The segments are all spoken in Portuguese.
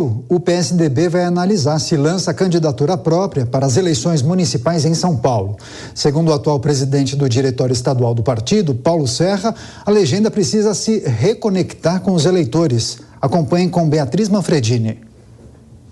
O PSDB vai analisar se lança candidatura própria para as eleições municipais em São Paulo. Segundo o atual presidente do Diretório Estadual do partido, Paulo Serra, a legenda precisa se reconectar com os eleitores. Acompanhem com Beatriz Manfredini.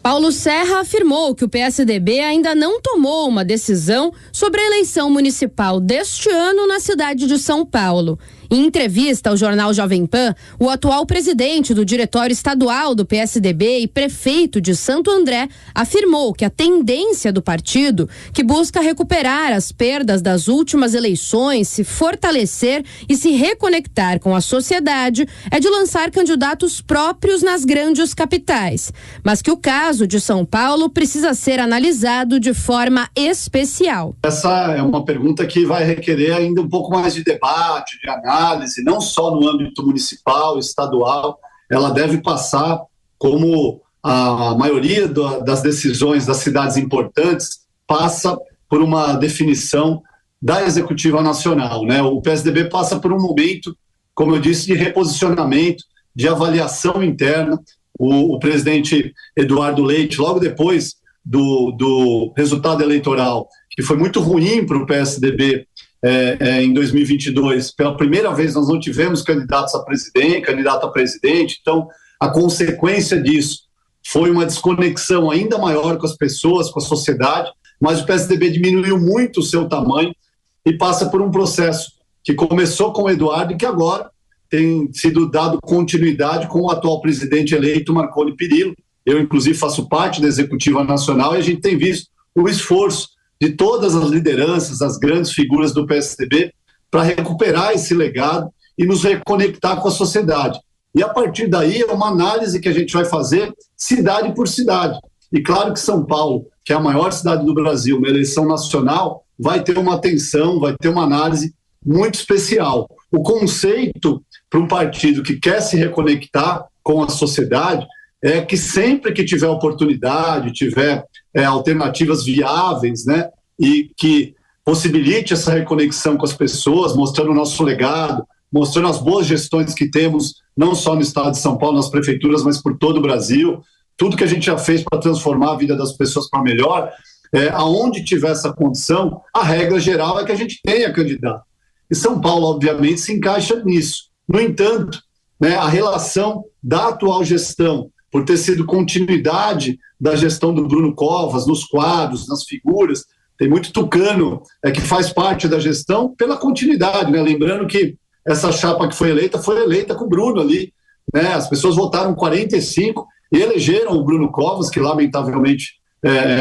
Paulo Serra afirmou que o PSDB ainda não tomou uma decisão sobre a eleição municipal deste ano na cidade de São Paulo. Em entrevista ao jornal Jovem Pan, o atual presidente do Diretório Estadual do PSDB e prefeito de Santo André afirmou que a tendência do partido, que busca recuperar as perdas das últimas eleições, se fortalecer e se reconectar com a sociedade, é de lançar candidatos próprios nas grandes capitais, mas que o caso de São Paulo precisa ser analisado de forma especial. Essa é uma pergunta que vai requerer ainda um pouco mais de debate, de análise, não só no âmbito municipal, estadual. Ela deve passar, como a maioria das decisões das cidades importantes, passa por uma definição da Executiva Nacional, né? O PSDB passa por um momento, como eu disse, de reposicionamento, de avaliação interna. O presidente Eduardo Leite, logo depois do resultado eleitoral, que foi muito ruim para o PSDB em 2022, pela primeira vez nós não tivemos candidato a presidente, então a consequência disso foi uma desconexão ainda maior com as pessoas, com a sociedade, mas o PSDB diminuiu muito o seu tamanho e passa por um processo que começou com o Eduardo e que agora tem sido dado continuidade com o atual presidente eleito, Marconi Perillo. Eu, inclusive, faço parte da Executiva Nacional e a gente tem visto o esforço de todas as lideranças, as grandes figuras do PSDB, para recuperar esse legado e nos reconectar com a sociedade. E a partir daí é uma análise que a gente vai fazer cidade por cidade. E claro que São Paulo, que é a maior cidade do Brasil, uma eleição nacional, vai ter uma atenção, vai ter uma análise muito especial. O conceito para um partido que quer se reconectar com a sociedade é que sempre que tiver oportunidade, tiver alternativas viáveis, né, e que possibilite essa reconexão com as pessoas, mostrando o nosso legado, mostrando as boas gestões que temos, não só no estado de São Paulo, nas prefeituras, mas por todo o Brasil, tudo que a gente já fez para transformar a vida das pessoas para melhor, aonde tiver essa condição, a regra geral é que a gente tenha candidato. E São Paulo, obviamente, se encaixa nisso. No entanto, né, a relação da atual gestão, por ter sido continuidade da gestão do Bruno Covas, nos quadros, nas figuras, tem muito tucano que faz parte da gestão pela continuidade, né? Lembrando que essa chapa que foi eleita com o Bruno ali, né? As pessoas votaram 45 e elegeram o Bruno Covas, que lamentavelmente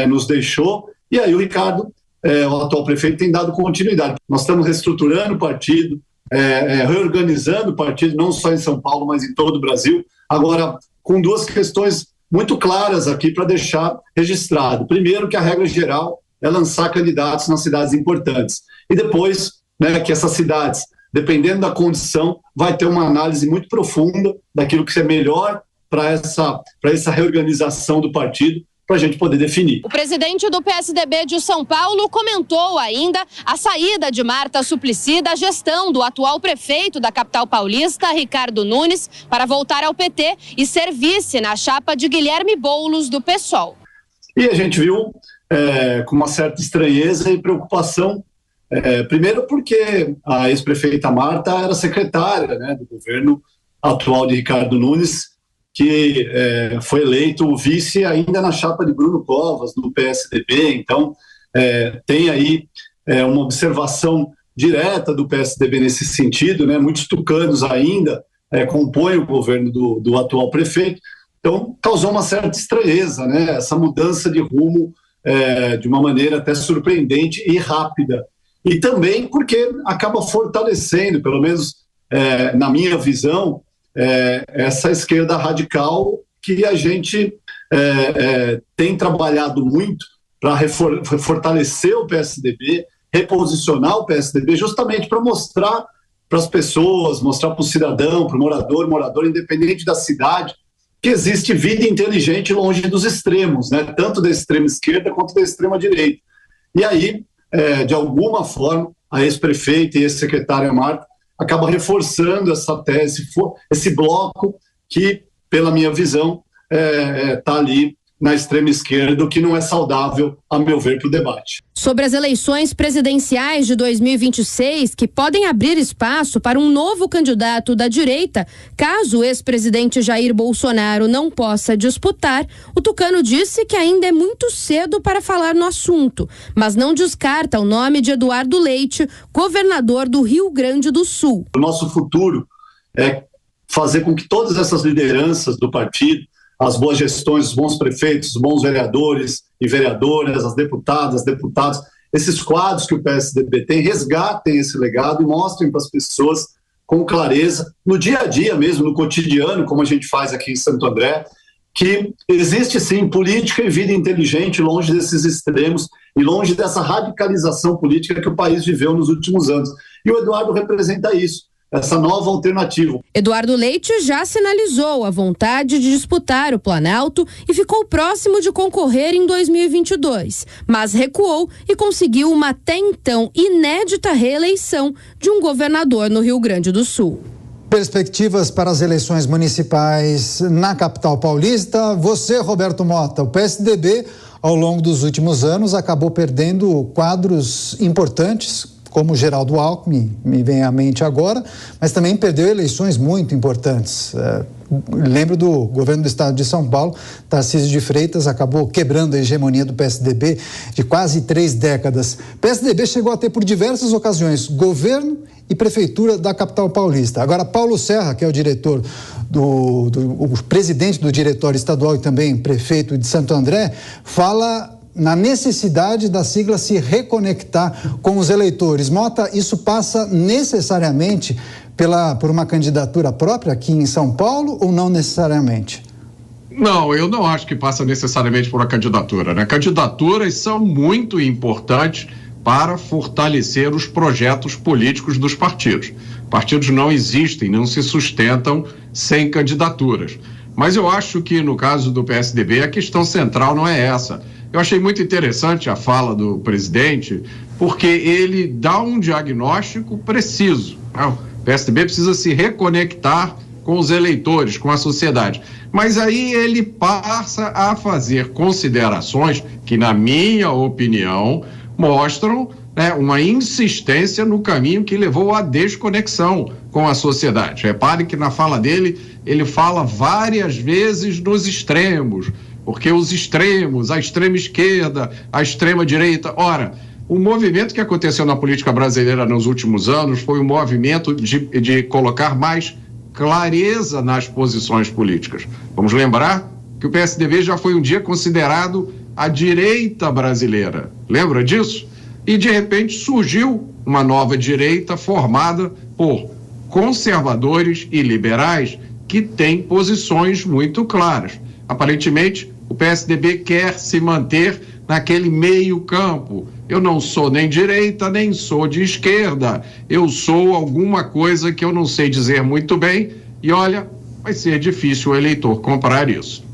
nos deixou, e aí o Ricardo, o atual prefeito, tem dado continuidade. Nós estamos reestruturando o partido, reorganizando o partido, não só em São Paulo, mas em todo o Brasil. Agora, com duas questões muito claras aqui para deixar registrado. Primeiro, que a regra geral é lançar candidatos nas cidades importantes. E depois, né, que essas cidades, dependendo da condição, vai ter uma análise muito profunda daquilo que é melhor para essa reorganização do partido, para a gente poder definir. O presidente do PSDB de São Paulo comentou ainda a saída de Marta Suplicy da gestão do atual prefeito da capital paulista, Ricardo Nunes, para voltar ao PT e ser vice na chapa de Guilherme Boulos, do PSOL. E a gente viu com uma certa estranheza e preocupação, primeiro porque a ex-prefeita Marta era secretária, né, do governo atual de Ricardo Nunes, que foi eleito o vice ainda na chapa de Bruno Covas, do PSDB. Então, tem aí uma observação direta do PSDB nesse sentido, né? Muitos tucanos ainda compõem o governo do atual prefeito. Então, causou uma certa estranheza, né? Essa mudança de rumo de uma maneira até surpreendente e rápida. E também porque acaba fortalecendo, pelo menos na minha visão, essa esquerda radical que a gente tem trabalhado muito para fortalecer o PSDB, reposicionar o PSDB, justamente para mostrar para as pessoas, mostrar para o cidadão, para o morador independente da cidade, que existe vida inteligente longe dos extremos, né? Tanto da extrema esquerda quanto da extrema direita. E aí, de alguma forma, a ex-prefeita e ex-secretária Marta acaba reforçando essa tese, esse bloco que, pela minha visão, está ali na extrema esquerda, o que não é saudável, a meu ver, para o debate. Sobre as eleições presidenciais de 2026, que podem abrir espaço para um novo candidato da direita, caso o ex-presidente Jair Bolsonaro não possa disputar, o Tucano disse que ainda é muito cedo para falar no assunto, mas não descarta o nome de Eduardo Leite, governador do Rio Grande do Sul. O nosso futuro é fazer com que todas essas lideranças do partido, as boas gestões, os bons prefeitos, os bons vereadores e vereadoras, as deputadas, deputados, esses quadros que o PSDB tem, resgatem esse legado e mostrem para as pessoas com clareza, no dia a dia mesmo, no cotidiano, como a gente faz aqui em Santo André, que existe sim política e vida inteligente longe desses extremos e longe dessa radicalização política que o país viveu nos últimos anos. E o Eduardo representa isso, essa nova alternativa. Eduardo Leite já sinalizou a vontade de disputar o Planalto e ficou próximo de concorrer em 2022, mas recuou e conseguiu uma até então inédita reeleição de um governador no Rio Grande do Sul. Perspectivas para as eleições municipais na capital paulista. Você, Roberto Mota, o PSDB, ao longo dos últimos anos, acabou perdendo quadros importantes, como Geraldo Alckmin, me vem à mente agora, mas também perdeu eleições muito importantes. Lembro do governo do estado de São Paulo, Tarcísio de Freitas acabou quebrando a hegemonia do PSDB de quase 3 décadas. O PSDB chegou a ter por diversas ocasiões governo e prefeitura da capital paulista. Agora, Paulo Serra, que é o diretor o presidente do diretório estadual e também prefeito de Santo André, fala na necessidade da sigla se reconectar com os eleitores. Mota, isso passa necessariamente por uma candidatura própria aqui em São Paulo ou não necessariamente? Não, eu não acho que passa necessariamente por uma candidatura, né? Candidaturas são muito importantes para fortalecer os projetos políticos dos partidos. Partidos não existem, não se sustentam sem candidaturas. Mas eu acho que no caso do PSDB a questão central não é essa. Eu achei muito interessante a fala do presidente, porque ele dá um diagnóstico preciso. O PSDB precisa se reconectar com os eleitores, com a sociedade. Mas aí ele passa a fazer considerações que, na minha opinião, mostram, né, uma insistência no caminho que levou à desconexão com a sociedade. Repare que na fala dele, ele fala várias vezes nos extremos, porque os extremos, a extrema esquerda, a extrema direita, ora, o movimento que aconteceu na política brasileira nos últimos anos foi um movimento de colocar mais clareza nas posições políticas. Vamos lembrar que o PSDB já foi um dia considerado a direita brasileira. Lembra disso? E de repente surgiu uma nova direita formada por conservadores e liberais que têm posições muito claras. Aparentemente, o PSDB quer se manter naquele meio campo. Eu não sou nem direita, nem sou de esquerda. Eu sou alguma coisa que eu não sei dizer muito bem. E olha, vai ser difícil o eleitor comprar isso.